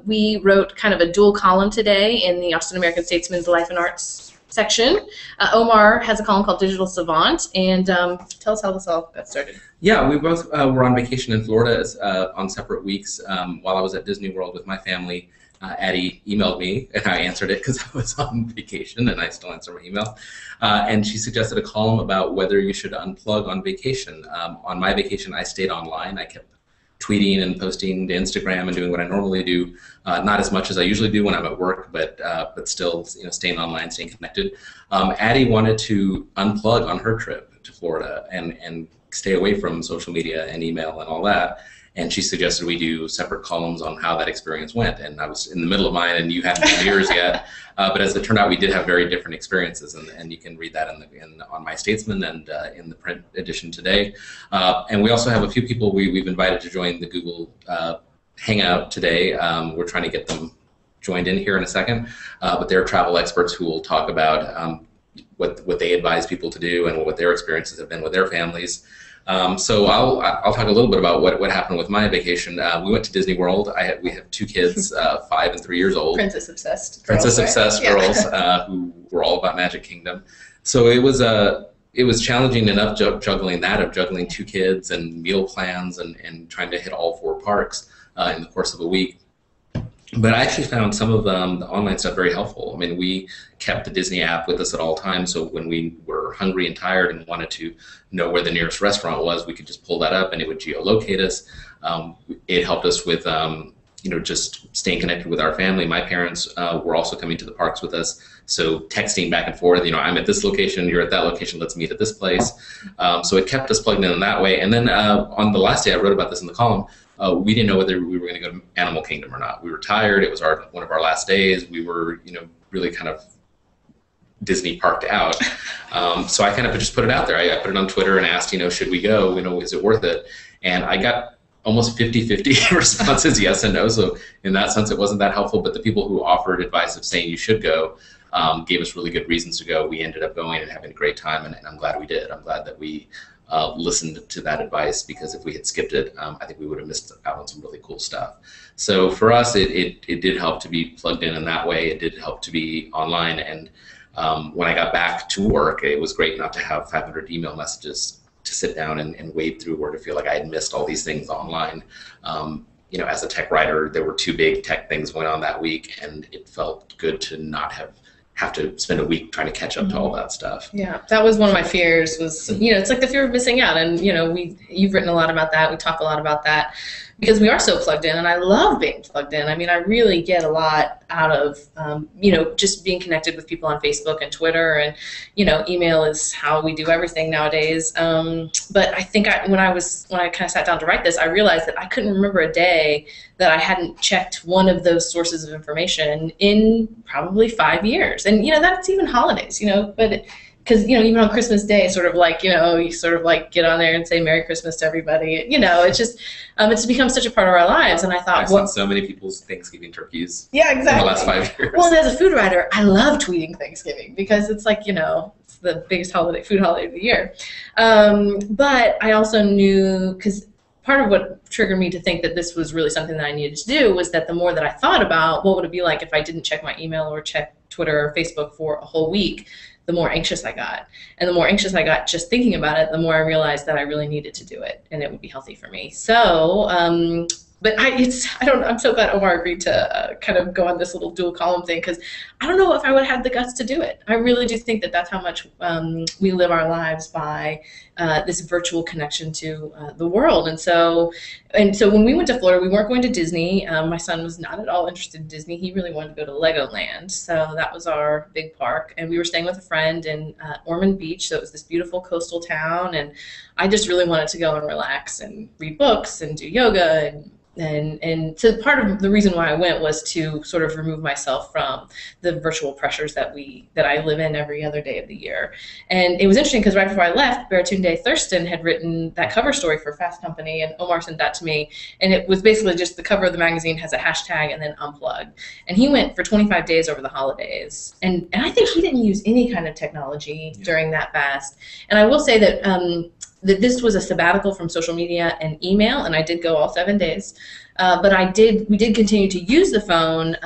we wrote kind of a dual column today in the Austin American Statesman's Life and Arts section. Omar has a column called Digital Savant, and tell us how this all got started. Yeah, we both were on vacation in Florida on separate weeks. While I was at Disney World with my family, Addie emailed me, and I answered it because I was on vacation, and I still answer my email. And she suggested a column about whether you should unplug on vacation. On my vacation, I stayed online. I kept tweeting and posting to Instagram and doing what I normally do. Not as much as I usually do when I'm at work, but still, staying online, staying connected. Addie wanted to unplug on her trip to Florida and stay away from social media and email and all that. And she suggested we do separate columns on how that experience went. And I was in the middle of mine, and you hadn't done yours yet. But as it turned out, we did have very different experiences, and you can read that on My Statesman and in the print edition today. And we also have a few people we've invited to join the Google Hangout today. We're trying to get them joined in here in a second. But they're travel experts who will talk about what they advise people to do and what their experiences have been with their families. So I'll talk a little bit about what happened with my vacation. We went to Disney World. We have two kids, 5 and 3 years old. Princess obsessed girls who were all about Magic Kingdom. So it was challenging enough juggling 2 kids and meal plans and trying to hit all 4 parks in the course of a week. But I actually found some of the online stuff very helpful. I mean, we kept the Disney app with us at all times, so when we were hungry and tired and wanted to know where the nearest restaurant was, we could just pull that up and it would geolocate us. It helped us with just staying connected with our family. My parents were also coming to the parks with us, so texting back and forth, I'm at this location, you're at that location, let's meet at this place. So it kept us plugged in that way. And then on the last day, I wrote about this in the column, we didn't know whether we were going to go to Animal Kingdom or not. We were tired. It was one of our last days. We were, really kind of Disney parked out. So I kind of just put it out there. I put it on Twitter and asked, should we go? Is it worth it? And I got almost 50-50 responses, yes and no. So in that sense, it wasn't that helpful. But the people who offered advice of saying you should go gave us really good reasons to go. We ended up going and having a great time, and I'm glad we did. I'm glad that we listened to that advice, because if we had skipped it, I think we would have missed out on some really cool stuff. So for us, it did help to be plugged in that way. It did help to be online. And when I got back to work, it was great not to have 500 email messages to sit down and wade through, or to feel like I had missed all these things online. As a tech writer, there were 2 big tech things going on that week, and it felt good to not have to spend a week trying to catch up to all that stuff. Yeah, that was one of my fears, was, it's like the fear of missing out. And, you've written a lot about that. We talk a lot about that because we are so plugged in, and I love being plugged in. I mean, I really get a lot out of, just being connected with people on Facebook and Twitter, and, email is how we do everything nowadays. But I think when I kind of sat down to write this, I realized that I couldn't remember a day that I hadn't checked one of those sources of information in probably 5 years. And, that's even holidays, but because, even on Christmas Day, sort of like, you sort of like get on there and say Merry Christmas to everybody. It's just, it's become such a part of our lives. And I thought, I've seen so many people's Thanksgiving turkeys. Yeah, exactly. In the last 5 years. Well, and as a food writer, I love tweeting Thanksgiving, because it's like, it's the biggest food holiday of the year. But I also knew, because part of what triggered me to think that this was really something that I needed to do was that the more that I thought about what would it be like if I didn't check my email or check Twitter or Facebook for a whole week, the more anxious I got. And the more anxious I got just thinking about it, the more I realized that I really needed to do it, and it would be healthy for me. So, but I'm so glad Omar agreed to kind of go on this little dual column thing, because I don't know if I would have had the guts to do it. I really do think that that's how much we live our lives, by this virtual connection to the world. And so when we went to Florida, we weren't going to Disney. My son was not at all interested in Disney. He really wanted to go to Legoland. So that was our big park. And we were staying with a friend in Ormond Beach. So it was this beautiful coastal town. And I just really wanted to go and relax and read books and do yoga. And so part of the reason why I went was to sort of remove myself from the virtual pressures that I live in every other day of the year. And it was interesting because right before I left, Baratunde Thurston had written that cover story for Fast Company, and Omar sent that to me. And it was basically just the cover of the magazine has a hashtag and then unplugged. And he went for 25 days over the holidays. And I think he didn't use any kind of technology during that fast. And I will say that this was a sabbatical from social media and email, and I did go all 7 days. But we did continue to use the phone.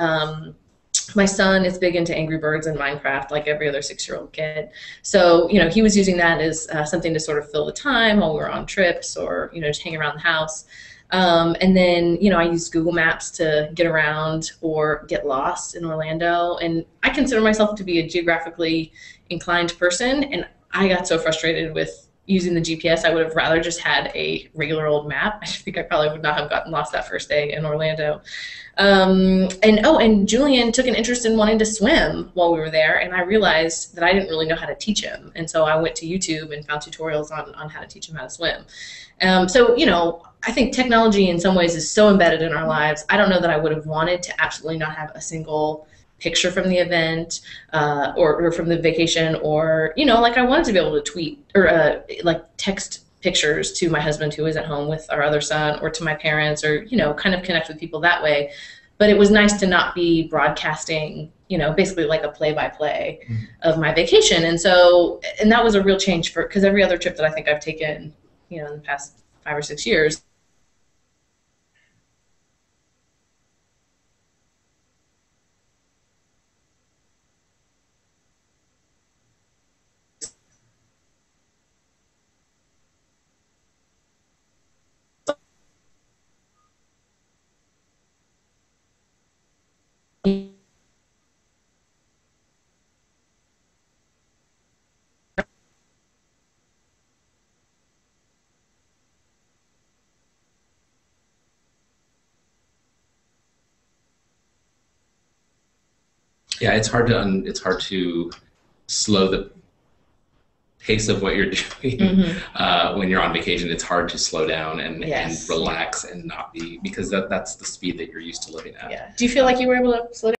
My son is big into Angry Birds and Minecraft, like every other 6-year-old kid. So, he was using that as something to sort of fill the time while we were on trips or, just hang around the house. And then, I used Google Maps to get around or get lost in Orlando. And I consider myself to be a geographically inclined person. And I got so frustrated with using the GPS. I would have rather just had a regular old map. I think I probably would not have gotten lost that first day in Orlando. And Julian took an interest in wanting to swim while we were there, and I realized that I didn't really know how to teach him. And so I went to YouTube and found tutorials on how to teach him how to swim. So, I think technology in some ways is so embedded in our lives. I don't know that I would have wanted to absolutely not have a single picture from the event or from the vacation, or, like I wanted to be able to tweet or like text pictures to my husband who was at home with our other son, or to my parents, or, kind of connect with people that way. But it was nice to not be broadcasting, basically like a play-by-play of my vacation. And that was a real change because every other trip that I think I've taken, in the past 5 or 6 years, Yeah, it's hard to slow the pace of what you're doing when you're on vacation. It's hard to slow down and relax and not be, because that's the speed that you're used to living at. Yeah. Do you feel like you were able to slow down?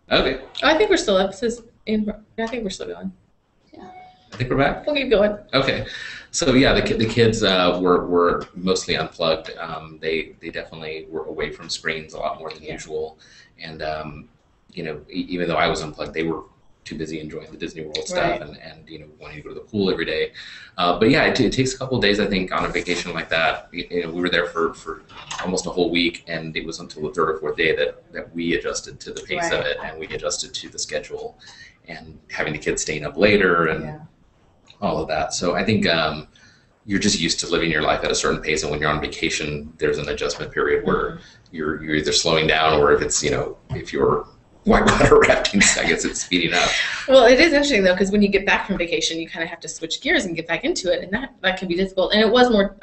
Okay. I think we're still up. I think we're still going. I think we're back. We'll keep going. Okay. So yeah, the kids were mostly unplugged. They definitely were away from screens a lot more than usual. And even though I was unplugged, they were too busy enjoying the Disney World stuff and wanting to go to the pool every day. But yeah, it takes a couple of days, I think, on a vacation like that. We were there for almost a whole week, and it was until the 3rd or 4th day that we adjusted to the pace of it, and we adjusted to the schedule and having the kids staying up later and all of that. So I think you're just used to living your life at a certain pace, and when you're on vacation, there's an adjustment period where you're either slowing down, or if it's if you're whitewater rafting, I guess it's speeding up. Well, it is interesting though, because when you get back from vacation, you kind of have to switch gears and get back into it, and that can be difficult. And it was more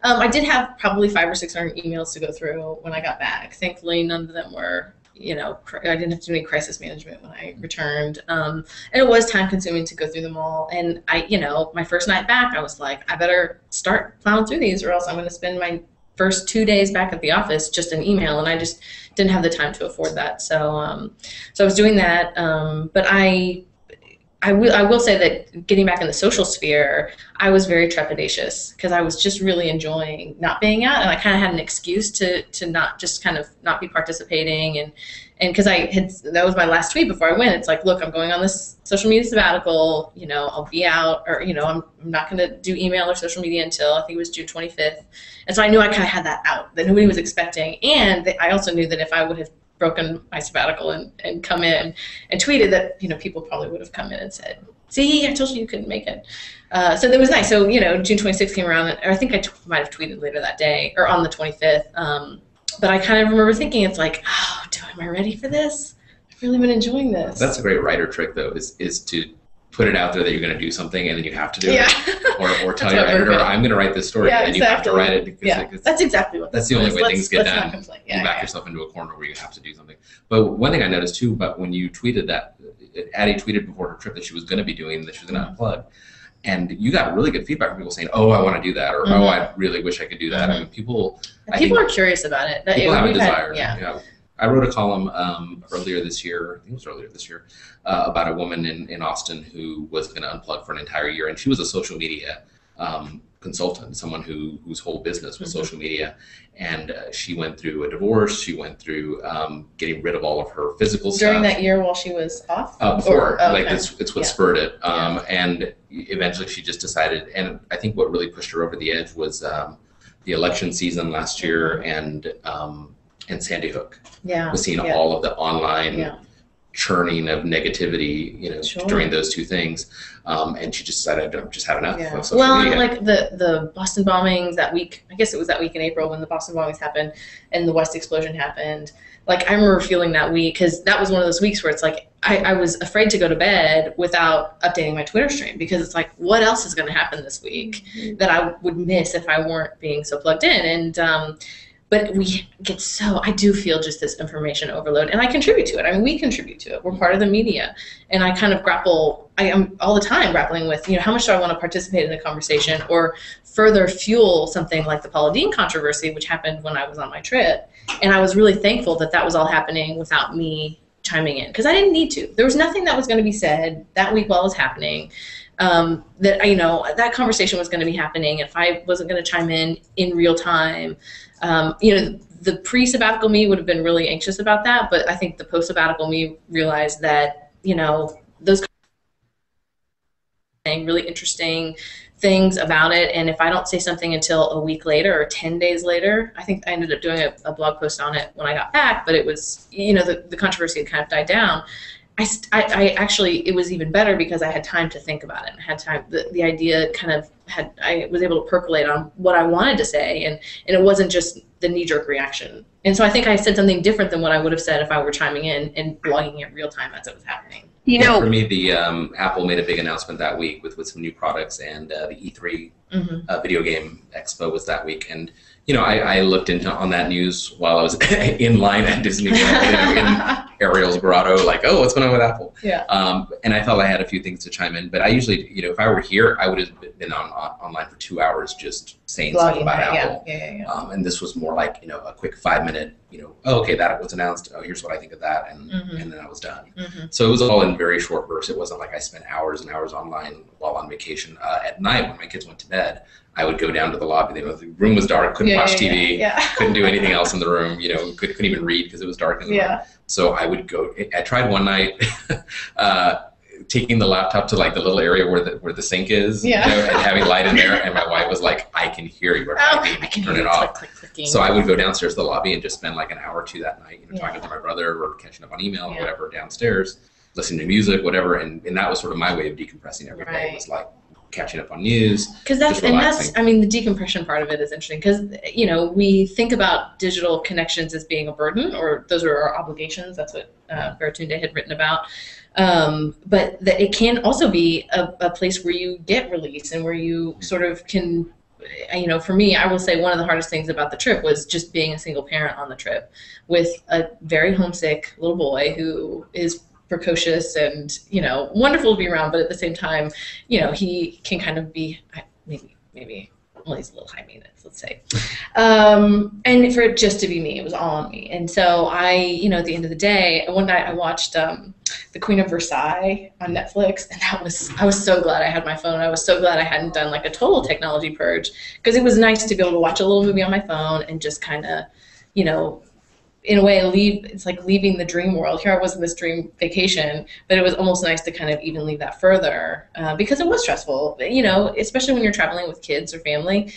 I did have probably 500 or 600 emails to go through when I got back. Thankfully, none of them were I didn't have to do any crisis management when I returned. And it was time consuming to go through them all. And my first night back, I was like, I better start plowing through these, or else I'm going to spend my first 2 days back at the office just in email. And I just didn't have the time to afford that. So I was doing that. But I will say that getting back in the social sphere, I was very trepidatious because I was just really enjoying not being out, and I kind of had an excuse to not just kind of not be participating, and because that was my last tweet before I went. It's like, look, I'm going on this social media sabbatical. I'll be out, or I'm not going to do email or social media until I think it was June 25th, and so I knew I kind of had that out that nobody was expecting, and I also knew that if I would have broken my sabbatical and come in and tweeted that, people probably would have come in and said, see, I told you couldn't make it. So that was nice. So, June 26th came around, or I think I might have tweeted later that day, or on the 25th. But I kind of remember thinking, it's like, am I ready for this? I've really been enjoying this. That's a great writer trick, though, is to put it out there that you're going to do something, and then you have to do it. Or tell your editor, I'm going to write this story, and you have to write it. Because that's exactly what that's the only way things get done. Not complain. You back yourself into a corner where you have to do something. But one thing I noticed, too, but when you tweeted that, Addie tweeted before her trip that she was going to be doing, that she was going to unplug, And you got really good feedback from people saying, "Oh, I want to do that," or "Oh, I really wish I could do that." I mean, people are curious about it. People have a desire. I wrote a column earlier this year, I think it was earlier this year, about a woman in Austin who was going to unplug for an entire year, and she was a social media consultant, someone whose whole business was social media, and she went through a divorce. She went through getting rid of all of her physical stuff during that year while she was off. Before, it's what spurred it, and eventually she just decided. And I think what really pushed her over the edge was the election season last year, and Sandy Hook. Was seeing all of the online churning of negativity, during those two things, and she just decided to just have enough of social media. Like the Boston bombings that week, I guess it was that week in April when the Boston bombings happened and the West explosion happened. Like, I remember feeling that week, because that was one of those weeks where it's like I was afraid to go to bed without updating my Twitter stream, because it's like, what else is going to happen this week that I would miss if I weren't being so plugged in? And but we get I do feel just this information overload, and I contribute to it. I mean, we contribute to it. We're part of the media, and I kind of I am all the time grappling with, how much do I want to participate in the conversation or further fuel something like the Paula Deen controversy, which happened when I was on my trip. And I was really thankful that was all happening without me chiming in, because I didn't need to. There was nothing that was going to be said that week while it was happening. That conversation was going to be happening if I wasn't going to chime in real time. The pre-sabbatical me would have been really anxious about that, but I think the post-sabbatical me realized that, those really interesting things about it, and if I don't say something until a week later or 10 days later, I think I ended up doing a blog post on it when I got back, but it was, the controversy had kind of died down. I actually, it was even better because I had time to think about it. I had time, the idea I was able to percolate on what I wanted to say, and it wasn't just the knee-jerk reaction. And so I think I said something different than what I would have said if I were chiming in and blogging it real time as it was happening. For me, the Apple made a big announcement that week with some new products, and the E3 video game expo was that week. And I looked on that news while I was in line at Disney World, in Ariel's grotto, like, oh, what's going on with Apple? And I felt I had a few things to chime in, but I usually, if I were here, I would have been online for 2 hours just saying something about Apple. And this was more like, a quick 5-minute, oh, okay, that was announced. Oh, here's what I think of that, and then I was done. So it was all in very short bursts. It wasn't like I spent hours and hours online while on vacation. At night, when my kids went to bed, I would go down to the lobby. The room was dark, couldn't watch TV, couldn't do anything else in the room. Couldn't even read because it was dark in the room. So I would go. I tried one night taking the laptop to like the little area where the sink is, and having light in there. And my wife was like, "I can hear you. I can turn it off." Click, so I would go downstairs to the lobby and just spend like an hour or two that night, talking to my brother or catching up on email or whatever downstairs, listening to music, whatever. And that was sort of my way of decompressing every day. It was like catching up on news. Because that's I mean, the decompression part of it is interesting, because we think about digital connections as being a burden, or those are our obligations. That's what Baratunde had written about. But that it can also be a place where you get release and where you sort of can, for me, I will say one of the hardest things about the trip was just being a single parent on the trip with a very homesick little boy who is precocious and, wonderful to be around, but at the same time, he can kind of be maybe well, he's a little high maintenance, let's say. And for it just to be me, it was all on me. And so I, at the end of the day, one night I watched The Queen of Versailles on Netflix, and I was so glad I had my phone. I was so glad I hadn't done like a total technology purge, because it was nice to be able to watch a little movie on my phone and just kind of, in a way, it's like leaving the dream world. Here I was in this dream vacation, but it was almost nice to kind of even leave that further, because it was stressful, especially when you're traveling with kids or family.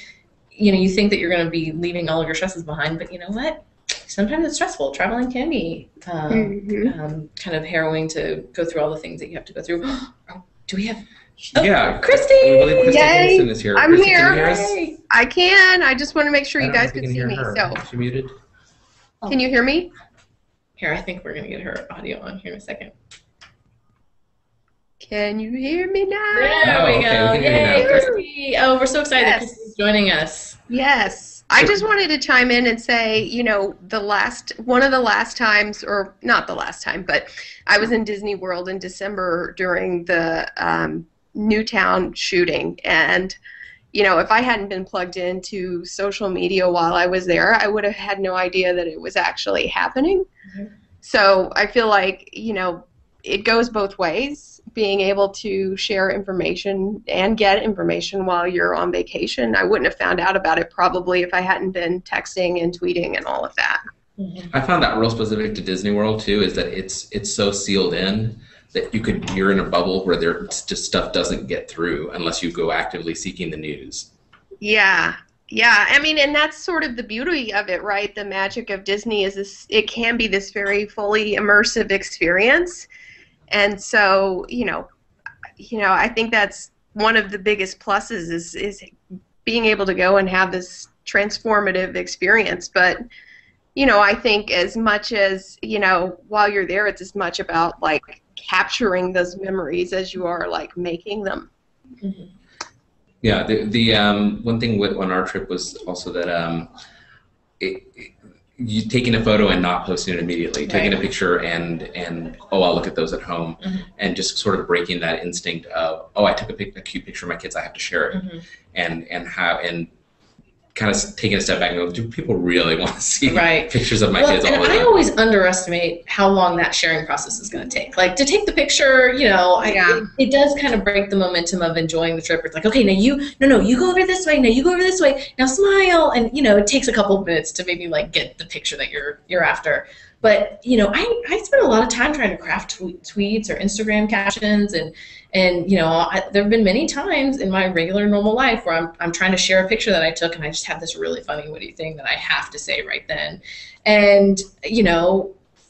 You think that you're going to be leaving all of your stresses behind, but you know what? Sometimes it's stressful. Traveling can be kind of harrowing to go through all the things that you have to go through. Do we have... Yeah, Christy! Yay! Is here. I'm Christy, here. Can you hear us? I can. I just want to make sure you guys can can see hear me. her. So, Is she muted? can you hear me? Here, I think we're going to get her audio on here in a second. Can you hear me now? There we go. Okay, we can hear you Yay, now. Christy! Oh, we're so excited that Yes. Christy's joining us. Yes. I just wanted to chime in and say, one of the last times, or not the last time, but I was in Disney World in December during the Newtown shooting, and if I hadn't been plugged into social media while I was there, I would have had no idea that it was actually happening. Mm-hmm. So I feel like, it goes both ways, being able to share information and get information while you're on vacation. I wouldn't have found out about it probably if I hadn't been texting and tweeting and all of that. Mm-hmm. I found that real specific to Disney World too, is that it's so sealed in that you're in a bubble where there just stuff doesn't get through unless you go actively seeking the news. Yeah. Yeah. I mean, and that's sort of the beauty of it, right? The magic of Disney is it can be this very fully immersive experience. And so, I think that's one of the biggest pluses is being able to go and have this transformative experience. But, I think as much as, while you're there, it's as much about like capturing those memories as you are like making them. Mm-hmm. Yeah, the one thing on our trip was also that you taking a photo and not posting it immediately, taking a picture and I'll look at those at home, mm-hmm. and just sort of breaking that instinct of I took a cute picture of my kids, I have to share it, mm-hmm. and kind of taking a step back and go, do people really want to see pictures of my kids all the time? I always underestimate how long that sharing process is going to take. Like, to take the picture, it does kind of break the momentum of enjoying the trip. It's like, okay, now you go over this way, now you go over this way, now smile, and, it takes a couple of minutes to maybe, like, get the picture that you're after. But, I spend a lot of time trying to craft tweets or Instagram captions, and there have been many times in my regular normal life where I'm trying to share a picture that I took, and I just have this really funny, witty thing that I have to say right then. And,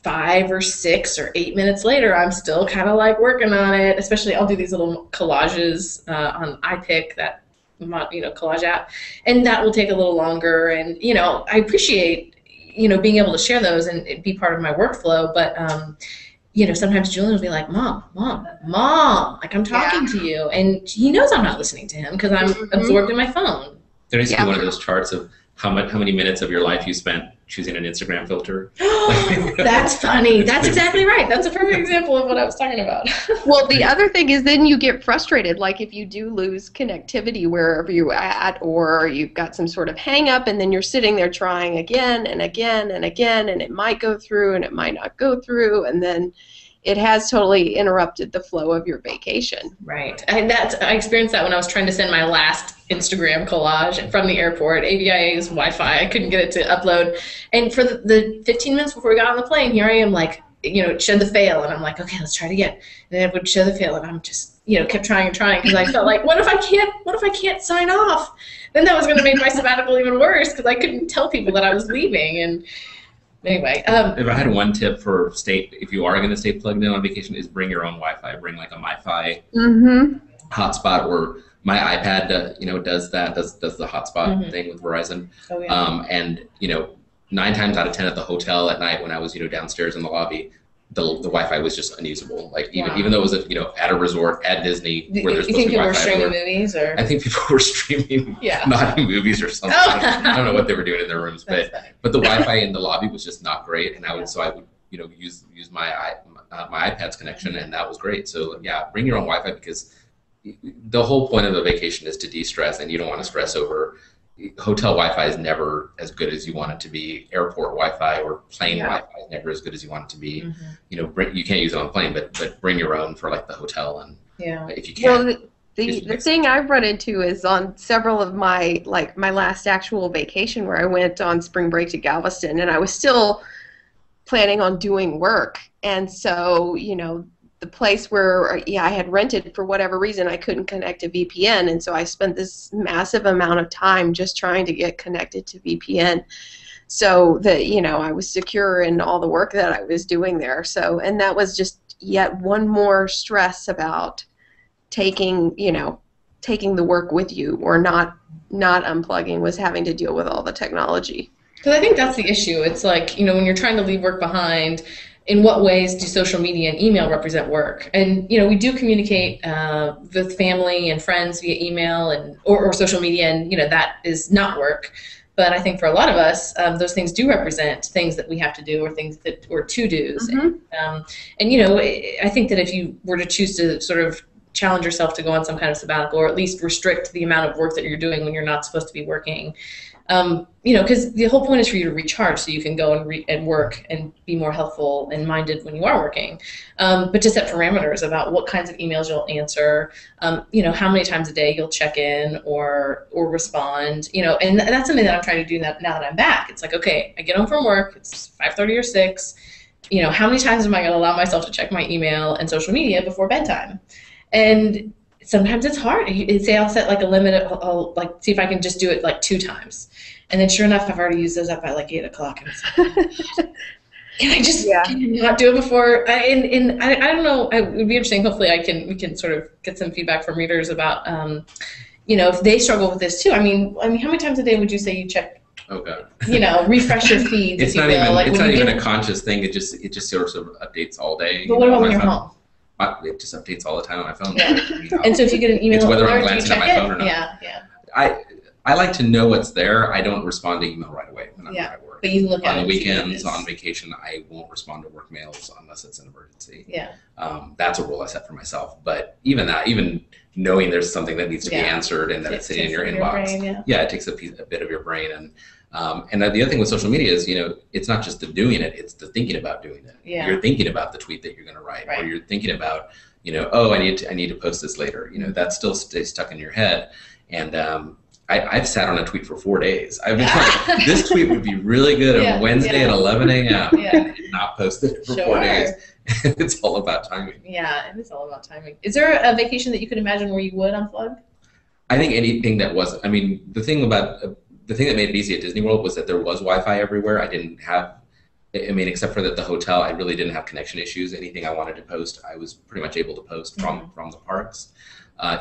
5 or 6 or 8 minutes later, I'm still kind of like working on it. Especially I'll do these little collages on iPic, that collage app, and that will take a little longer. And, I appreciate, being able to share those and it be part of my workflow. But, sometimes Julian will be like, Mom, like, I'm talking to you. And he knows I'm not listening to him because I'm mm-hmm. absorbed in my phone. There needs to be one of those charts of how many minutes of your life you spent choosing an Instagram filter. That's funny. That's exactly right. That's a perfect example of what I was talking about. Well, the other thing is then you get frustrated. Like, if you do lose connectivity wherever you're at, or you've got some sort of hang up, and then you're sitting there trying again and again and again, and it might go through and it might not go through, and then it has totally interrupted the flow of your vacation. Right. And I experienced that when I was trying to send my last Instagram collage from the airport. AVIA's Wi-Fi, I couldn't get it to upload. And for the 15 minutes before we got on the plane, here I am, like, show the fail. And I'm like, okay, let's try it again. And then it would show the fail, and I'm just, kept trying and trying, because I felt like, what if I can't sign off? Then that was going to make my sabbatical even worse, because I couldn't tell people that I was leaving. And anyway, if I had one tip for if you are going to stay plugged in on vacation, is bring your own Wi-Fi. Bring like a MiFi mm-hmm. hotspot, or my iPad, does the hotspot mm-hmm. thing with Verizon. Oh, yeah. And 9 times out of 10 at the hotel at night when I was downstairs in the lobby, the Wi-Fi was just unusable. Like, even though it was at a resort at Disney where there's supposed to be Wi-Fi. You think people were streaming movies, or? I think people were streaming naughty movies or something. Oh. I don't know what they were doing in their rooms, but the Wi-Fi in the lobby was just not great, and I would use my iPad's connection, and that was great. So bring your own Wi-Fi, because the whole point of a vacation is to de-stress, and you don't want to stress over. Hotel Wi-Fi is never as good as you want it to be. Airport Wi-Fi or plane Wi-Fi is never as good as you want it to be. Mm-hmm. You can't use it on a plane, but bring your own for like the hotel, and if you can. Well, the thing I've run into is on several of my last actual vacation, where I went on spring break to Galveston, and I was still planning on doing work, and so the place where I had rented, for whatever reason, I couldn't connect to VPN, and so I spent this massive amount of time just trying to get connected to VPN, so that I was secure in all the work that I was doing there. So, and that was just yet one more stress about taking the work with you, or not unplugging, was having to deal with all the technology. Because I think that's the issue. It's like, when you're trying to leave work behind, in what ways do social media and email represent work? And, we do communicate with family and friends via email or social media, and, that is not work. But I think for a lot of us, those things do represent things that we have to do, or to-dos. Mm-hmm. And, I think that if you were to choose to sort of challenge yourself to go on some kind of sabbatical, or at least restrict the amount of work that you're doing when you're not supposed to be working. Because the whole point is for you to recharge so you can go and work and be more helpful and minded when you are working. But to set parameters about what kinds of emails you'll answer, how many times a day you'll check in or respond, and that's something that I'm trying to do now that I'm back. It's like, okay, I get home from work, it's 5:30 or 6, how many times am I going to allow myself to check my email and social media before bedtime? And sometimes it's hard. Say I'll set like a limit. I'll like see if I can just do it like 2 times, and then sure enough, I've already used those up by like 8 o'clock. And it's like, can I just not do it before? I don't know. It would be interesting. Hopefully, we can sort of get some feedback from readers about if they struggle with this too. I mean, how many times a day would you say you check? Oh God. Refresh your feeds. It's not even a conscious thing. It just sort of updates all day. But what about when you're home? It just updates all the time on my phone. Yeah. And so if you get an email, it's whether I'm alert, glancing at my phone or not. Yeah. I like to know what's there. I don't respond to email right away when I'm at work. But you look at on the weekends, on vacation, I won't respond to work mails unless it's an emergency. Yeah. That's a rule I set for myself. But even knowing there's something that needs to be answered and that it's sitting in your inbox, it takes a bit of your brain. And the other thing with social media is, it's not just the doing it, it's the thinking about doing it. Yeah. You're thinking about the tweet that you're going to write, or you're thinking about, I need to post this later. That still stays stuck in your head. And I've sat on a tweet for 4 days. I've been like, this tweet would be really good on Wednesday at 11 a.m. and not posted it for 4 days. It's all about timing. Yeah, it is all about timing. Is there a vacation that you could imagine where you would unplug? I think anything that was, the thing that made it easy at Disney World was that there was Wi-Fi everywhere. I didn't have, except for that the hotel, I really didn't have connection issues. Anything I wanted to post, I was pretty much able to post from the parks,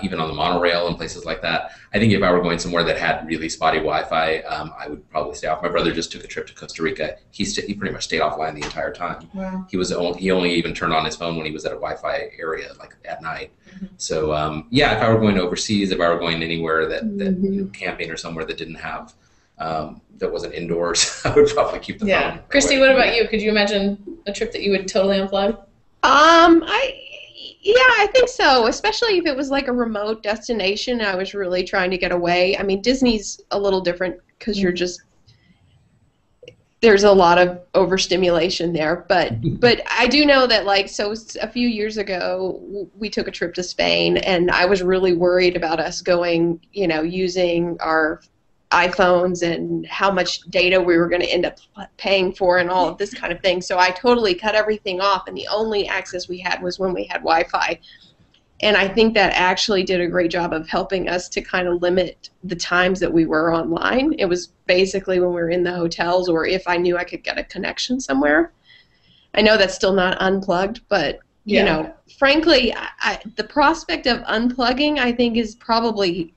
even on the monorail and places like that. I think if I were going somewhere that had really spotty Wi-Fi, I would probably stay off. My brother just took a trip to Costa Rica. He pretty much stayed offline the entire time. Wow. He only even turned on his phone when he was at a Wi-Fi area, like at night. So if I were going overseas, if I were going anywhere that camping or somewhere that didn't have that wasn't indoors, I would probably keep the phone. Christy, what about you? Could you imagine a trip that you would totally unplug? I think so, especially if it was like a remote destination. I was really trying to get away. Disney's a little different because there's a lot of overstimulation there, but I do know that a few years ago we took a trip to Spain, and I was really worried about us going, using our iPhones and how much data we were going to end up paying for and all of this kind of thing. So I totally cut everything off, and the only access we had was when we had Wi-Fi. And I think that actually did a great job of helping us to kind of limit the times that we were online. It was basically when we were in the hotels, or if I knew I could get a connection somewhere. I know that's still not unplugged, but frankly, the prospect of unplugging, I think, is probably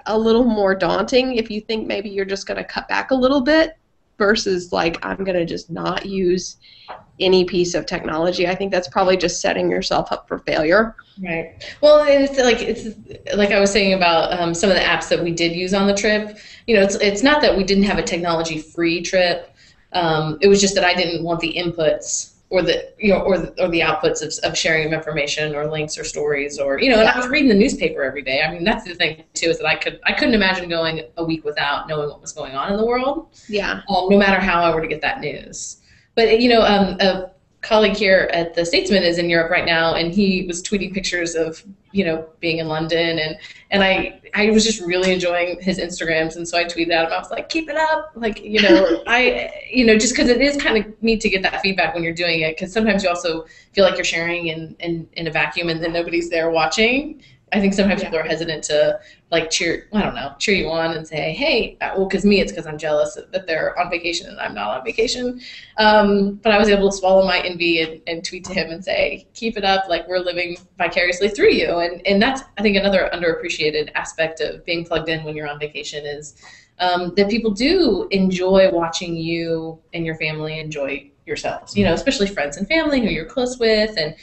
a little more daunting if you think maybe you're just going to cut back a little bit versus I'm going to just not use any piece of technology. I think that's probably just setting yourself up for failure. Right. Well, it's like I was saying about some of the apps that we did use on the trip. It's not that we didn't have a technology-free trip. It was just that I didn't want the inputs or the outputs of sharing of information or links or stories and I was reading the newspaper every day. That's the thing too, is that I couldn't imagine going a week without knowing what was going on in the world. Yeah. No matter how I were to get that news. But a colleague here at the Statesman is in Europe right now, and he was tweeting pictures of being in London, and I was just really enjoying his Instagrams, and so I tweeted at him. I was like, keep it up, just because it is kind of neat to get that feedback when you're doing it, because sometimes you also feel like you're sharing in a vacuum and then nobody's there watching. I think sometimes people are hesitant to cheer you on and say, hey, because it's because I'm jealous that they're on vacation and I'm not on vacation. But I was able to swallow my envy and tweet to him and say, keep it up, we're living vicariously through you. And that's, I think, another underappreciated aspect of being plugged in when you're on vacation is that people do enjoy watching you and your family enjoy yourselves, especially friends and family who you're close with, and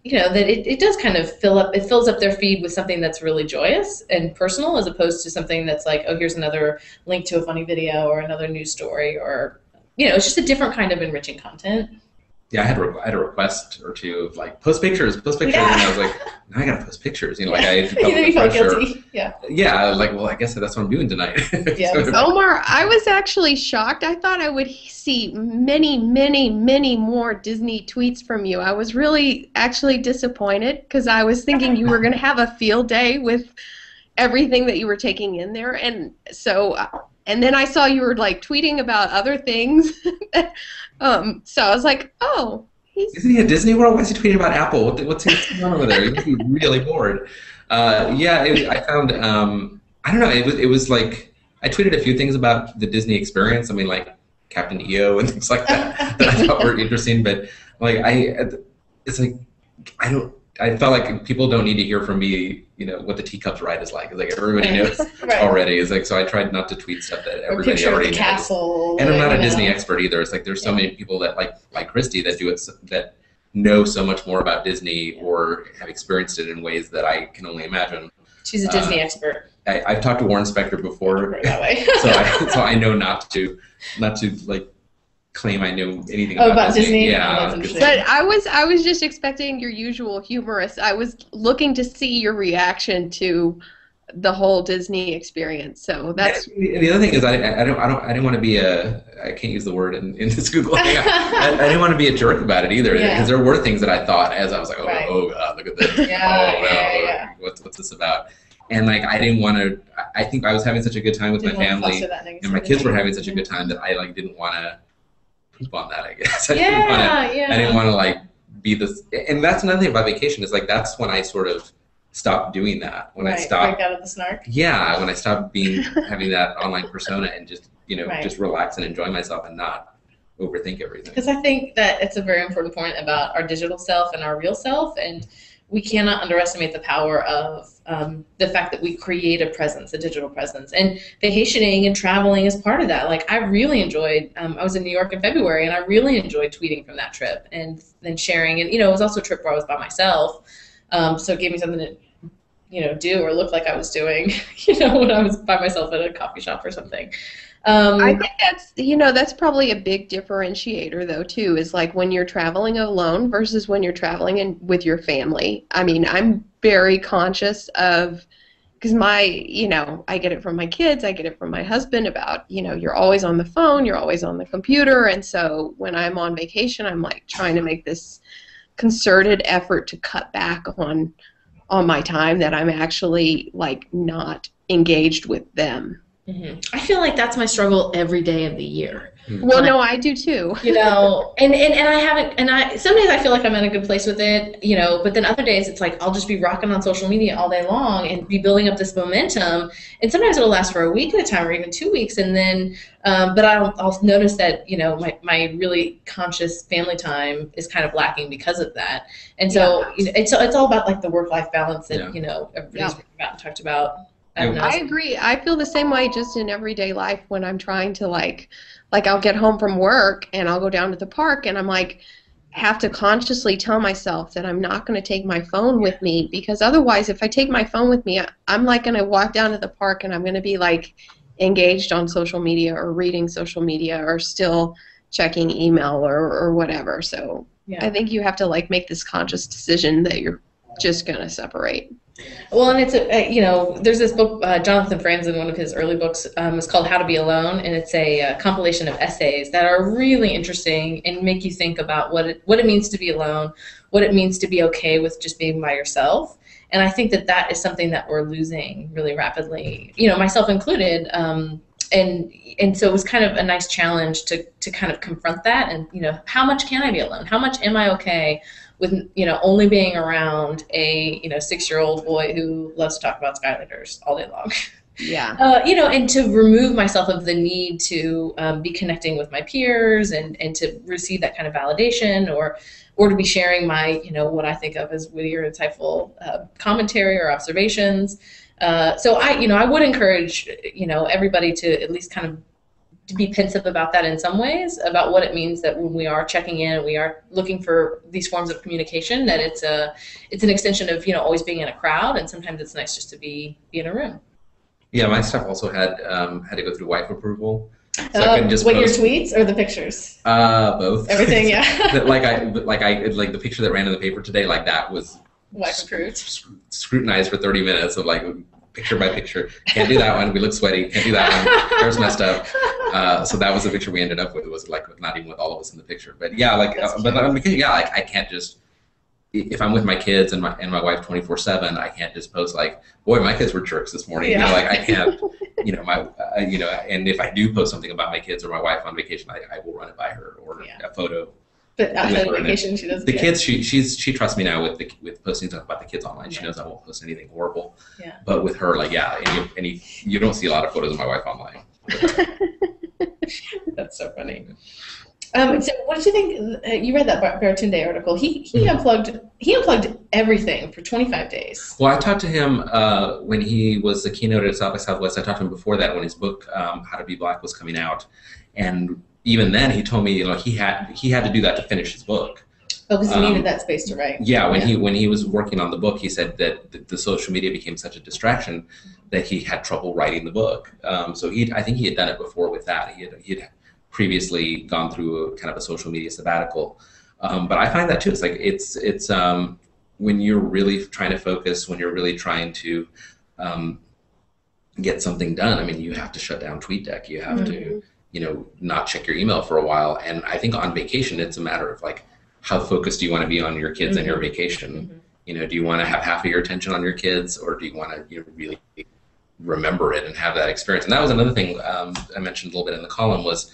that it does kind of fills up their feed with something that's really joyous and personal, as opposed to something that's like, oh, here's another link to a funny video or another news story, or, it's just a different kind of enriching content. yeah, I had a request or two of like post pictures, and I was like, now I gotta post pictures, you know, like I felt You felt pressure. guilty. Yeah. Yeah, like, well, I guess that's what I'm doing tonight. Yeah. Omar, I was actually shocked. I thought I would see many, many, many more Disney tweets from you. I was really actually disappointed because I was thinking you were going to have a field day with everything that you were taking in there, and so. And then I saw you were like tweeting about other things. So I was like, oh, isn't he at Disney World? Why is he tweeting about Apple? What's going on over there? He must be really bored. I found, I don't know, it was like, I tweeted a few things about the Disney experience. I mean, like Captain EO and things like that that I thought were interesting. But like, it's like, I felt like people don't need to hear from me, you know, what the teacups ride is like. It's like everybody knows already. It's like, so I tried not to tweet stuff that everybody already knows. Castle, and I'm not a Disney expert either. It's like there's so many people that like Christy that do it, that know so much more about Disney or have experienced it in ways that I can only imagine. She's a Disney expert. I've talked to Warren Spector before, that way. so I know not to like claim I know anything about Disney. Yeah, but I was just expecting your usual humorous. I was looking to see your reaction to the whole Disney experience. So that's the other thing is I didn't want to be I can't use the word in this Google Hangout. I didn't want to be a jerk about it either, because there were things that I thought as I was like, oh God, look at this. What's this about? And like I didn't want to. I think I was having such a good time with my family, and my kids were having such a good time that I like didn't want to poop on that, I guess. I didn't want to like be this. And that's another thing about vacation is like that's when I sort of stopped doing that. When I stopped break out of the snark. Yeah, when I stopped having that online persona and just just relax and enjoy myself and not overthink everything. Because I think that it's a very important point about our digital self and our real self, and we cannot underestimate the power of the fact that we create a presence, a digital presence. And vacationing and traveling is part of that. Like, I really enjoyed, I was in New York in February, and I really enjoyed tweeting from that trip and then sharing. And, it was also a trip where I was by myself. So it gave me something to, do or look like I was doing, when I was by myself at a coffee shop or something. I think that's probably a big differentiator though too, is like when you're traveling alone versus when you're traveling with your family. I mean, I'm very conscious of, because I get it from my kids, I get it from my husband about, you're always on the phone, you're always on the computer, and so when I'm on vacation, I'm like trying to make this concerted effort to cut back on my time that I'm actually like not engaged with them. Mm-hmm. I feel like that's my struggle every day of the year. Well, no, I do too. And I haven't, and some days I feel like I'm in a good place with it, but then other days it's like I'll just be rocking on social media all day long and be building up this momentum, and sometimes it'll last for a week at a time or even 2 weeks, and then but I'll notice that my really conscious family time is kind of lacking because of that, and so it's all about like the work-life balance that everybody's talked about. I agree. I feel the same way just in everyday life when I'm trying to like I'll get home from work and I'll go down to the park and I'm like have to consciously tell myself that I'm not going to take my phone with me, because otherwise if I take my phone with me, I'm like going to walk down to the park and I'm going to be like engaged on social media or reading social media or still checking email or whatever. So I think you have to like make this conscious decision that you're just going to separate. Well, and it's there's this book, Jonathan Franzen, one of his early books, is called How to Be Alone, and it's a compilation of essays that are really interesting and make you think about what it means to be alone, what it means to be okay with just being by yourself. And I think that is something that we're losing really rapidly, myself included. And so it was kind of a nice challenge to kind of confront that, and how much can I be alone? How much am I okay with only being around a 6-year-old boy who loves to talk about skylanders all day long. Yeah. And to remove myself of the need to be connecting with my peers and to receive that kind of validation or to be sharing my what I think of as witty or insightful commentary or observations. So I would encourage everybody to at least kind of to be pensive about that in some ways, about what it means that when we are checking in and we are looking for these forms of communication, that it's an extension of always being in a crowd, and sometimes it's nice just to be in a room. Yeah, my stuff also had to go through wife approval. So I couldn't just what, your post tweets or the pictures? both. Everything, yeah. like the picture that ran in the paper today, like that was Wife approved. Scrutinized for 30 minutes of like picture by picture. Can't do that one. We look sweaty. Can't do that one. Hair's messed up. So that was the picture we ended up with. It was like not even with all of us in the picture. But yeah, like I can't just, if I'm with my kids and my wife 24/7, I can't just post like, boy, my kids were jerks this morning. Yeah. You know, like I can't, you know, and if I do post something about my kids or my wife on vacation, I will run it by her or a photo. But outside of vacation, she doesn't. The kids, she trusts me now with posting stuff about the kids online. She knows I won't post anything horrible. Yeah. But with her, like, you don't see a lot of photos of my wife online. That's so funny. So what did you think? You read that Baratunde article. He unplugged everything for 25 days. Well, I talked to him when he was the keynote at South by Southwest. I talked to him before that when his book How to Be Black was coming out, and even then he told me, you know, he had to do that to finish his book. Oh, because he needed that space to write. Yeah, when he was working on the book, he said that the social media became such a distraction that he had trouble writing the book. So I think he had done it before with that. He had previously gone through a kind of a social media sabbatical. But I find that too. It's like it's when you're really trying to focus, when you're really trying to get something done. I mean, you have to shut down TweetDeck. You have to, you know, not check your email for a while. And I think on vacation, it's a matter of like, how focused do you want to be on your kids and your vacation? You know, do you want to have half of your attention on your kids, or do you want to, you know, really remember it and have that experience? And that was another thing I mentioned a little bit in the column was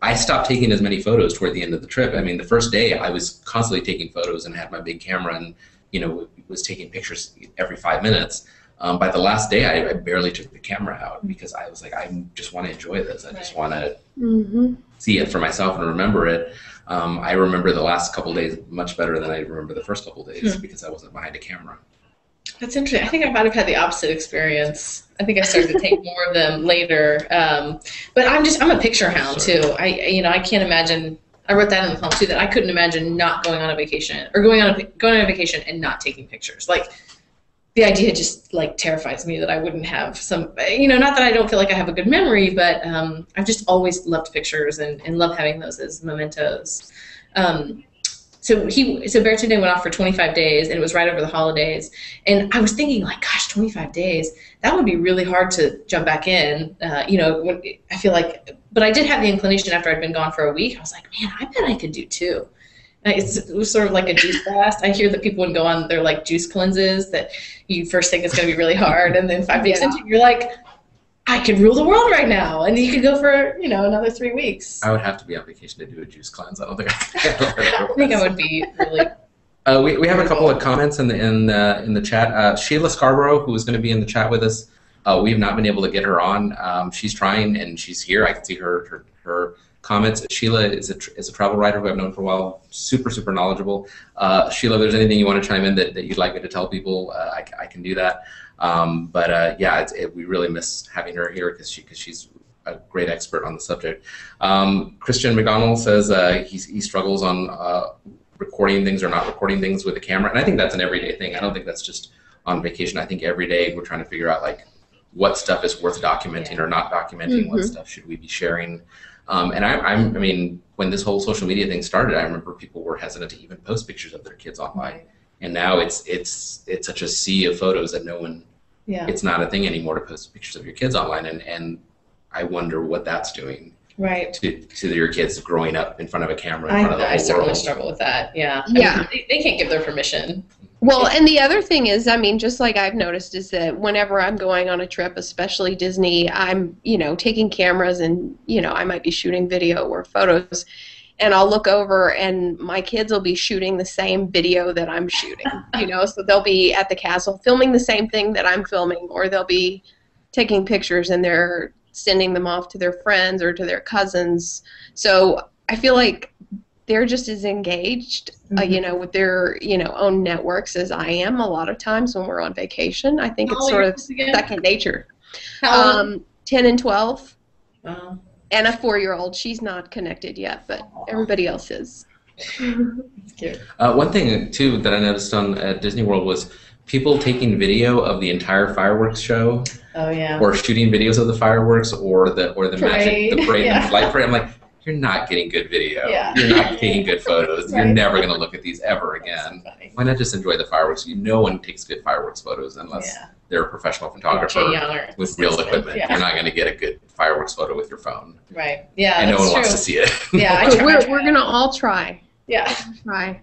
I stopped taking as many photos toward the end of the trip. I mean, the first day I was constantly taking photos and had my big camera and, you know, was taking pictures every 5 minutes. By the last day, I barely took the camera out because I was like, I just want to enjoy this. I just want to see it for myself and remember it. I remember the last couple of days much better than I remember the first couple of days because I wasn't behind a camera. That's interesting. I think I might have had the opposite experience. I think I started to take more of them later. But I'm a picture hound too. I can't imagine. I wrote that in the column too, that I couldn't imagine not going on a vacation or going on a vacation and not taking pictures. Like, the idea just like terrifies me that I wouldn't have some, you know, not that I don't feel like I have a good memory, but I've just always loved pictures and love having those as mementos. So Baratunde went off for 25 days, and it was right over the holidays. And I was thinking, like, gosh, 25 days, that would be really hard to jump back in. You know, I feel like, but I did have the inclination after I'd been gone for a week. I was like, man, I bet I could do 2. It was sort of like a juice fast. I hear that people would go on their like juice cleanses that you first think it's going to be really hard, and then 5 days into it, you're like, I could rule the world right now, and you could go for, you know, another 3 weeks. I would have to be on vacation to do a juice cleanse. I don't think I could. I think I would be really. We have a couple of comments in the chat. Sheila Scarborough, who is going to be in the chat with us, we have not been able to get her on. She's trying, and she's here. I can see her comments. Sheila is a travel writer who I've known for a while, super knowledgeable. Sheila, if there's anything you want to chime in that you'd like me to tell people, I can do that. Yeah, we really miss having her here because she's a great expert on the subject. Christian McDonald says he struggles on recording things or not recording things with a camera, and I think that's an everyday thing. I don't think that's just on vacation. I think every day we're trying to figure out like what stuff is worth documenting or not documenting, what stuff should we be sharing. And I mean, when this whole social media thing started, I remember people were hesitant to even post pictures of their kids online. And now it's such a sea of photos that no one, it's not a thing anymore to post pictures of your kids online. And I wonder what that's doing to your kids growing up in front of a camera in front of the whole I certainly world. struggle with that, I mean, they can't give their permission. Well, and the other thing is, I mean, just like I've noticed, is that whenever I'm going on a trip, especially Disney, I'm, you know, taking cameras and, you know, I might be shooting video or photos, and I'll look over and my kids will be shooting the same video that I'm shooting, you know, so they'll be at the castle filming the same thing that I'm filming, or they'll be taking pictures and they're sending them off to their friends or to their cousins. So I feel like they're just as engaged, you know, with their, you know, own networks as I am a lot of times when we're on vacation. I think it's sort of second nature. 10 and 12. Wow. And a 4-year-old. She's not connected yet, but everybody else is. That's cute. One thing, too, that I noticed on Disney World was people taking video of the entire fireworks show. Oh yeah. Or shooting videos of the fireworks or the Parade. the parade, Yeah. the flight parade. I'm like, you're not getting good video. Yeah. You're not taking good photos. Right. You're never going to look at these ever again. So funny. Why not just enjoy the fireworks? No one takes good fireworks photos unless they're a professional photographer with real equipment. Yeah. You're not going to get a good fireworks photo with your phone. Right. Yeah. And no one that's wants true. to see it. Yeah. I But try. we're gonna all try. Yeah. Try.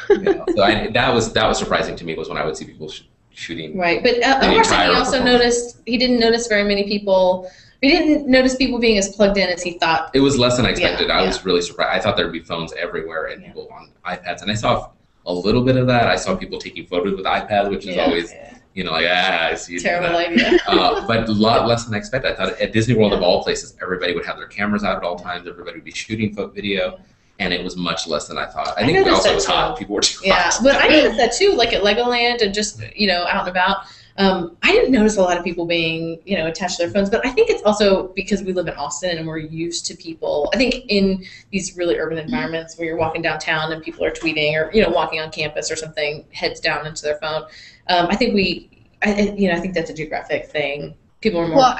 Yeah. So that was surprising to me was when I would see people shooting. Right, but Omar said he also noticed he didn't notice very many people. He didn't notice people being as plugged in as he thought. It was less than I expected. Yeah, I was really surprised. I thought there'd be phones everywhere and people on iPads, and I saw a little bit of that. I saw people taking photos with iPads, which is always, like, I see. Terrible idea. But a lot less than I expected. I thought at Disney World, of all places, everybody would have their cameras out at all times. Everybody would be shooting video. And it was much less than I thought. I think also it was hot. People were too hot. Yeah, but I noticed that too, like at Legoland and just, out and about. I didn't notice a lot of people being, attached to their phones, but I think it's also because we live in Austin and we're used to people. I think in these really urban environments where you're walking downtown and people are tweeting or, walking on campus or something, heads down into their phone. I think I think that's a geographic thing. People are more. Well,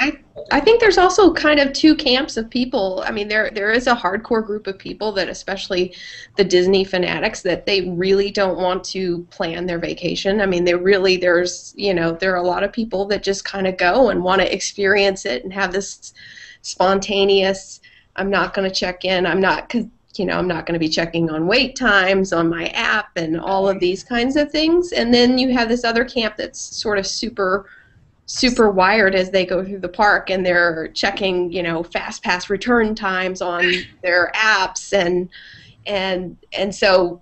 I think there's also kind of two camps of people. I mean, there is a hardcore group of people that, especially the Disney fanatics, that they really don't want to plan their vacation. I mean, there are a lot of people that just kind of go and want to experience it and have this spontaneous, I'm not going to check in, I'm not going to be checking on wait times on my app and all of these kinds of things. And then you have this other camp that's sort of super wired as they go through the park, and they're checking, fast pass return times on their apps, and so,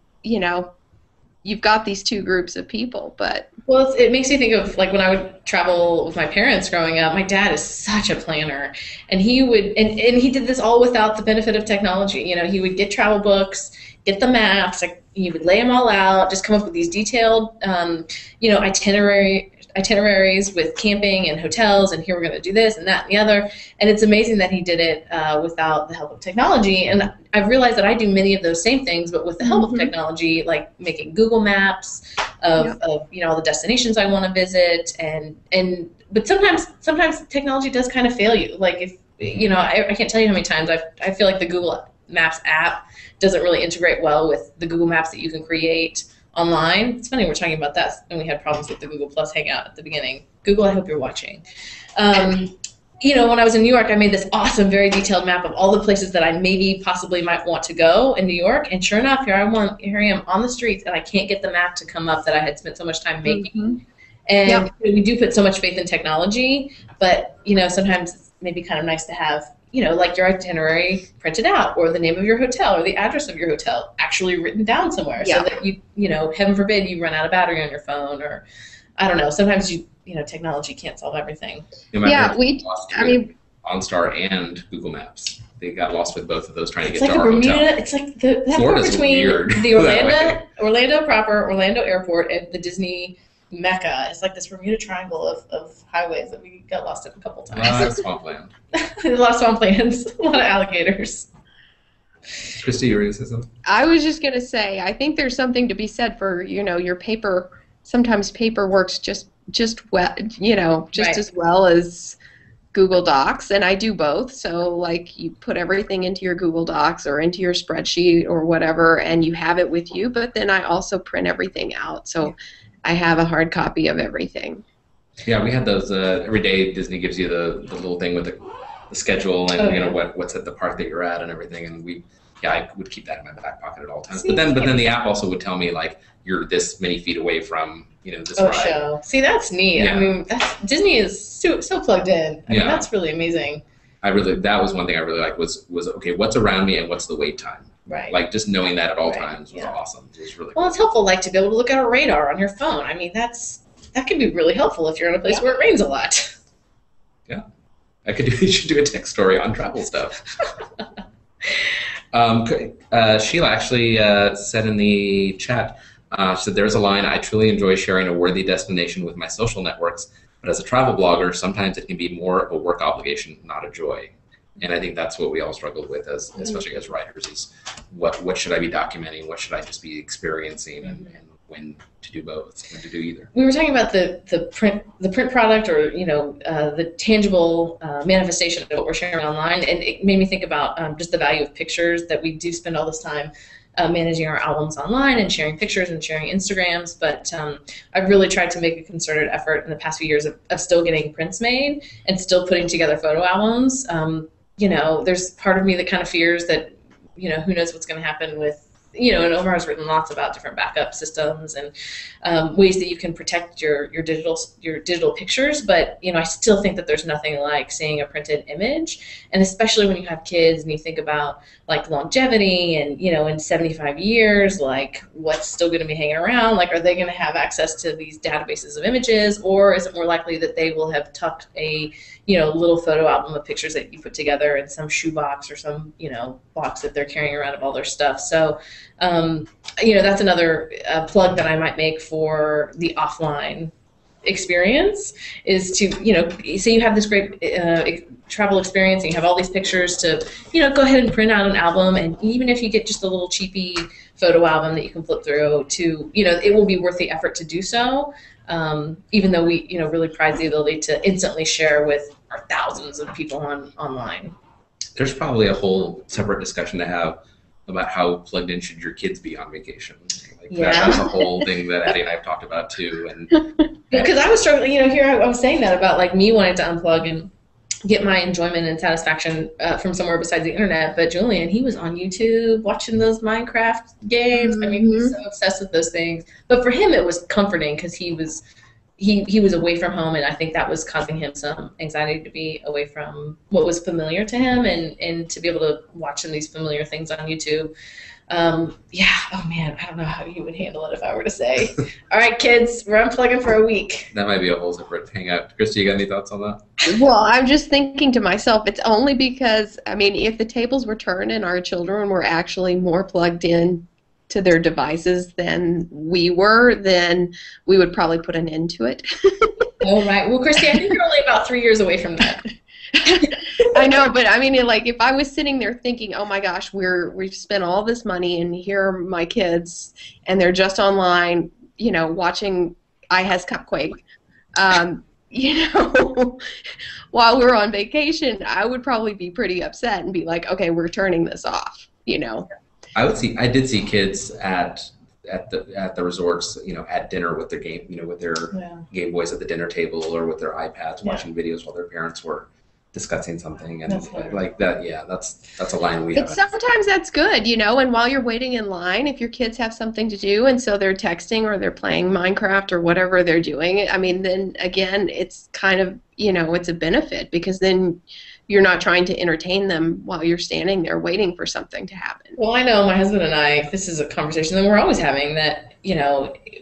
you've got these two groups of people. But well, it makes me think of like when I would travel with my parents growing up. My dad is such a planner, and he would, and he did this all without the benefit of technology. He would get travel books, get the maps, like he would lay them all out, just come up with these detailed, itineraries with camping and hotels, and here we're going to do this and that and the other. And it's amazing that he did it without the help of technology. And I've realized that I do many of those same things, but with the help of technology, like making Google Maps of all the destinations I want to visit. But sometimes technology does kind of fail you. Like if I can't tell you how many times I feel like the Google Maps app doesn't really integrate well with the Google Maps that you can create online. It's funny we're talking about that when we had problems with the Google Plus Hangout at the beginning. Google, I hope you're watching. When I was in New York, I made this awesome, very detailed map of all the places that I possibly might want to go in New York. And sure enough, here I am on the streets, and I can't get the map to come up that I had spent so much time making. And we do put so much faith in technology, but sometimes it's maybe kind of nice to have like your itinerary printed out, or the name of your hotel, or the address of your hotel actually written down somewhere, so that heaven forbid, you run out of battery on your phone, or I don't know. Sometimes technology can't solve everything. OnStar and Google Maps. They got lost with both of those trying to get like to our Bermuda, hotel. It's like that part Florida's between weird the Orlando Airport, and the Disney Mecca. It's like this Bermuda Triangle of highways that we got lost in a couple times. Swampland. A lot of swamplands, a lot of alligators. Christy, you were going to say something? I was just going to say, I think there's something to be said for, your paper. Sometimes paper works just well, as well as Google Docs, and I do both. So, like, you put everything into your Google Docs or into your spreadsheet or whatever, and you have it with you. But then I also print everything out, so I have a hard copy of everything. Yeah, we had those. Every day Disney gives you the little thing with the schedule and what's at the park that you're at and everything. And I would keep that in my back pocket at all times. But then the app also would tell me like you're this many feet away from this ride. Show. See, that's neat. Yeah. I mean, Disney is so plugged in. I mean, that's really amazing. That was one thing I really liked was okay, what's around me and what's the wait time. Right. Like just knowing that at all times was awesome. It was really cool. It's helpful, like to be able to look at a radar on your phone. I mean, that can be really helpful if you're in a place where it rains a lot. Yeah. You should do a tech story on travel stuff. Sheila actually said in the chat, she said, there's a line, I truly enjoy sharing a worthy destination with my social networks, but as a travel blogger, sometimes it can be more of a work obligation, not a joy. And I think that's what we all struggled with, especially as writers, is what should I be documenting? What should I just be experiencing? And when to do both, when to do either. We were talking about the print product, or the tangible manifestation of what we're sharing online, and it made me think about just the value of pictures, that we do spend all this time managing our albums online and sharing pictures and sharing Instagrams, but I've really tried to make a concerted effort in the past few years of still getting prints made and still putting together photo albums. There's part of me that kind of fears that, who knows what's going to happen with, and Omar has written lots about different backup systems and ways that you can protect your digital pictures. But, I still think that there's nothing like seeing a printed image. And especially when you have kids and you think about like longevity and, in 75 years, like what's still going to be hanging around? Like, are they going to have access to these databases of images, or is it more likely that they will have tucked a little photo album of pictures that you put together in some shoebox or some, box that they're carrying around of all their stuff. So, that's another plug that I might make for the offline experience, is to, say you have this great travel experience and you have all these pictures to, go ahead and print out an album. And even if you get just a little cheapy photo album that you can flip through to, it will be worth the effort to do so. Even though we, really prize the ability to instantly share with our thousands of people online. There's probably a whole separate discussion to have about how plugged in should your kids be on vacation. That's a whole thing that Addie and I have talked about too. And because I was struggling, here I was saying that about like me wanting to unplug and get my enjoyment and satisfaction from somewhere besides the internet. But Julian, he was on YouTube watching those Minecraft games. I mean, he's so obsessed with those things. But for him, it was comforting because he was away from home, and I think that was causing him some anxiety to be away from what was familiar to him, and to be able to watch some of these familiar things on YouTube. Oh man, I don't know how you would handle it if I were to say, all right, kids, we're unplugging for a week. That might be a whole separate hangout. Christy, you got any thoughts on that? Well, I'm just thinking to myself, it's only because, if the tables were turned and our children were actually more plugged in to their devices than we were, then we would probably put an end to it. Oh, right. Well, Christy, I think you're only about 3 years away from that. I know, but if I was sitting there thinking, oh my gosh, we've spent all this money and here are my kids and they're just online, watching I Has Cupquake, while we're on vacation, I would probably be pretty upset and be like, okay, we're turning this off, I did see kids at the resorts, at dinner with their with their Game Boys at the dinner table, or with their iPads watching videos while their parents were discussing something, and like that. Yeah, that's a line we have. Sometimes that's good, and while you're waiting in line, if your kids have something to do and so they're texting or they're playing Minecraft or whatever they're doing, then again, it's kind of, it's a benefit, because then you're not trying to entertain them while you're standing there waiting for something to happen. Well, I know my husband and I, this is a conversation that we're always having, that,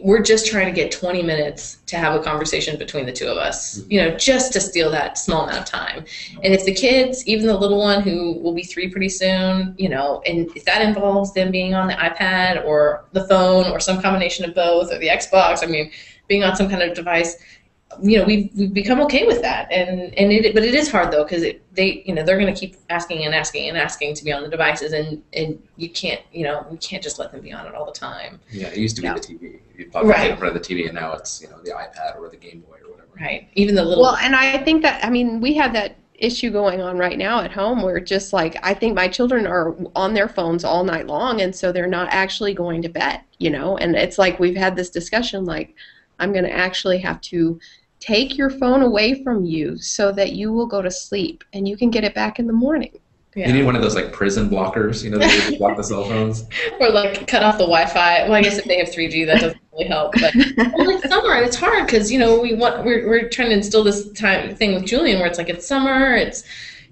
we're just trying to get 20 minutes to have a conversation between the two of us, just to steal that small amount of time. And if the kids, even the little one who will be 3 pretty soon, and if that involves them being on the iPad or the phone or some combination of both, or the Xbox, being on some kind of device, we've become okay with that, but it is hard though, because they're going to keep asking and asking and asking to be on the devices, and we can't just let them be on it all the time. Yeah, it used to be the TV. You'd pop it in front of the TV, and now it's the iPad or the Game Boy or whatever. Right. Even the little. Well, and I think that we have that issue going on right now at home, where just I think my children are on their phones all night long, and so they're not actually going to bed. And it's like we've had this discussion, like, I'm going to actually have to take your phone away from you so that you will go to sleep and you can get it back in the morning. Yeah. You need one of those prison blockers, that you block the cell phones. Or cut off the Wi-Fi. Well, I guess if they have 3G, that doesn't really help. But summer, it's hard because we're trying to instill this thing with Julian where it's summer. It's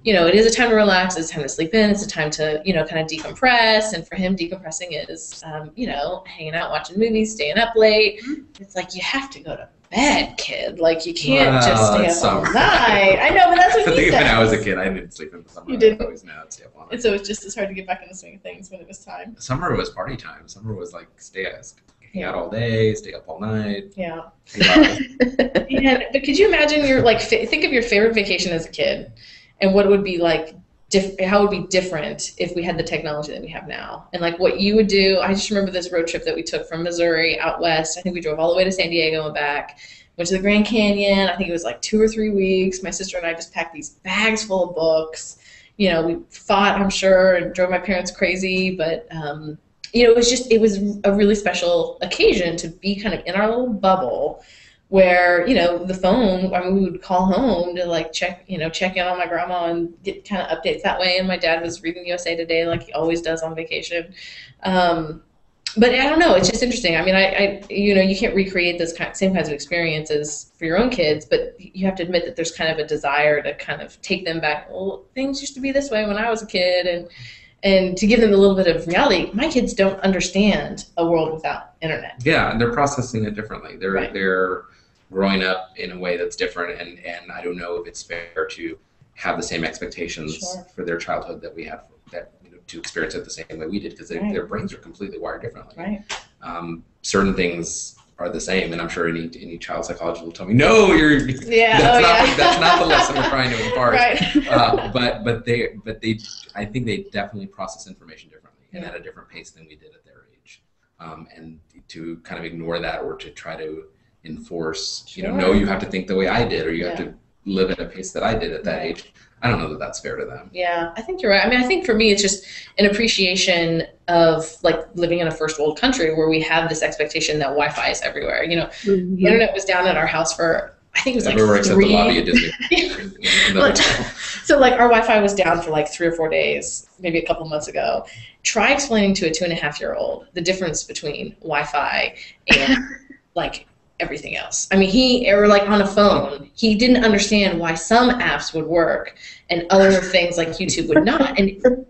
it is a time to relax. It's a time to sleep in. It's a time to kind of decompress. And for him, decompressing is hanging out, watching movies, staying up late. It's you have to go to bed, kid. You can't just stay up all night. I know, but that's what he says. When I was a kid, I didn't sleep in the summer. You didn't? I always now stay up all night. And so it's just as hard to get back in the swing of things when it was time. Summer was party time. Summer was hang out all day, stay up all night. Yeah. But could you imagine think of your favorite vacation as a kid, and what it would be like how it would be different if we had the technology that we have now. And like what you would do, I just remember this road trip that we took from Missouri out west. I think we drove all the way to San Diego and back, went to the Grand Canyon. I think it was like 2 or 3 weeks. My sister and I just packed these bags full of books. You know, we fought, I'm sure, and drove my parents crazy, but you know, it was a really special occasion to be kind of in our little bubble where, you know, the phone, I mean, we would call home to like check in on my grandma and get kind of updates that way. And my dad was reading USA Today like he always does on vacation. But I don't know, it's just interesting. I mean, I you know, you can't recreate those same kinds of experiences for your own kids, but you have to admit that there's kind of a desire to kind of take them back. Well, things used to be this way when I was a kid, and to give them a little bit of reality. My kids don't understand a world without internet. Yeah, and they're processing it differently. They're growing up in a way that's different, and I don't know if it's fair to have the same expectations for their childhood that we have, that, you know, to experience it the same way we did, because their brains are completely wired differently. Right. Certain things are the same, and I'm sure any child psychologist will tell me, no, that's not the lesson we're trying to impart. Right. But they I think they definitely process information differently and at a different pace than we did at their age. And to kind of ignore that, or to try to enforce, you know, no, you have to think the way I did, or you have to live at a pace that I did at that age. I don't know that that's fair to them. Yeah, I think you're right. I mean, I think for me, it's just an appreciation of like living in a first world country where we have this expectation that Wi-Fi is everywhere. You know, the internet was down at our house for, I think it was like everywhere except the lobby at Disney. So like our Wi-Fi was down for like 3 or 4 days, maybe a couple months ago. Try explaining to a 2.5-year-old the difference between Wi-Fi and like everything else. I mean, or like on a phone, he didn't understand why some apps would work and other things like YouTube would not. And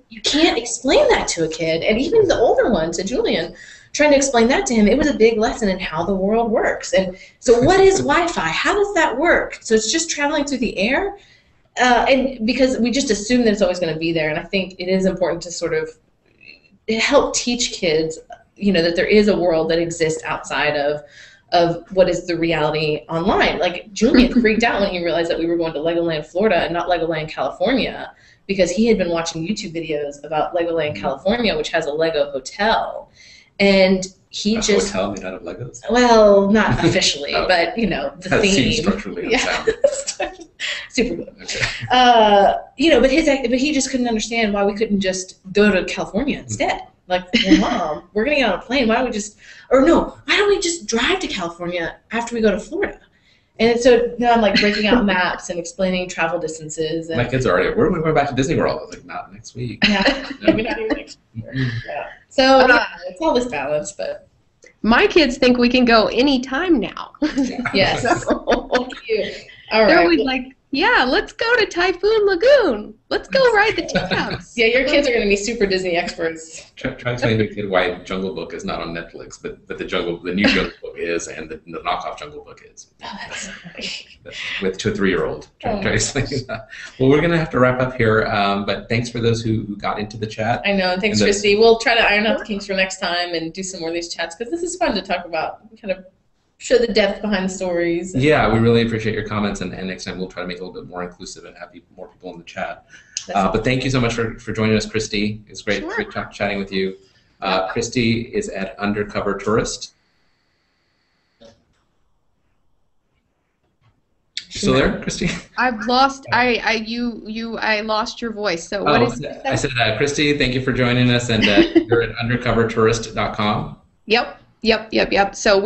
you can't explain that to a kid. And even the older one, to Julian, trying to explain that to him, it was a big lesson in how the world works. And so what is Wi-Fi? How does that work? So it's just traveling through the air? And because we just assume that it's always going to be there. And I think it is important to sort of help teach kids, you know, that there is a world that exists outside of what is the reality online. Like Julian freaked out when he realized that we were going to Legoland, Florida, and not Legoland, California, because he had been watching YouTube videos about Legoland, California, which has a Lego hotel. And he a just hotel made out of Legos? Well, not officially, but you know, the that theme. Seems structurally unsound. Super good. Okay. You know, but he just couldn't understand why we couldn't just go to California instead. Like, well, Mom, we're gonna get on a plane. Why don't we just drive to California after we go to Florida? And so now I'm like breaking out maps and explaining travel distances. And, my kids are already, we're going back to Disney World. I was like, not next week. Yeah, maybe not even next year. Yeah. So yeah, it's all this balance, but my kids think we can go anytime now. yes. Thank you. All right. They're always like, yeah, let's go to Typhoon Lagoon. Let's go ride the teacups. Yeah, your kids are going to be super Disney experts. Try to explain to a kid why Jungle Book is not on Netflix, but the new Jungle Book is, and the knockoff Jungle Book is. Oh, that's so funny. With to a 3-year-old. Try to explain that. Well, we're going to have to wrap up here, but thanks for those who got into the chat. I know, and thanks, Christy. We'll try to iron out the kinks for next time and do some more of these chats, because this is fun to talk about, kind of show the depth behind the stories. Yeah, we really appreciate your comments, and next time we'll try to make it a little bit more inclusive and have more people in the chat. But thank you so much for joining us, Christy. It's great chatting with you. Christy is at Undercover Tourist. You still there, Christy? I've lost. I lost your voice. So what is it? I said, Christy, thank you for joining us, and you're at undercovertourist.com. Yep. So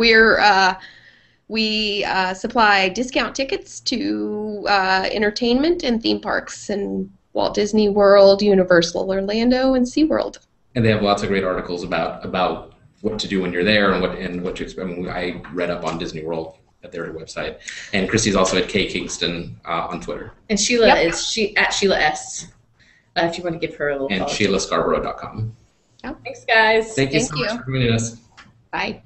we supply discount tickets to entertainment and theme parks and Walt Disney World, Universal Orlando, and SeaWorld. And they have lots of great articles about what to do when you're there and what to expect. I mean, I read up on Disney World at their website. And Christy's also at K Kingston on Twitter. And Sheila is at Sheila S. If you want to give her a little and follow. SheilaScarborough.com. Thanks, guys. Thank you so much for joining us. Bye.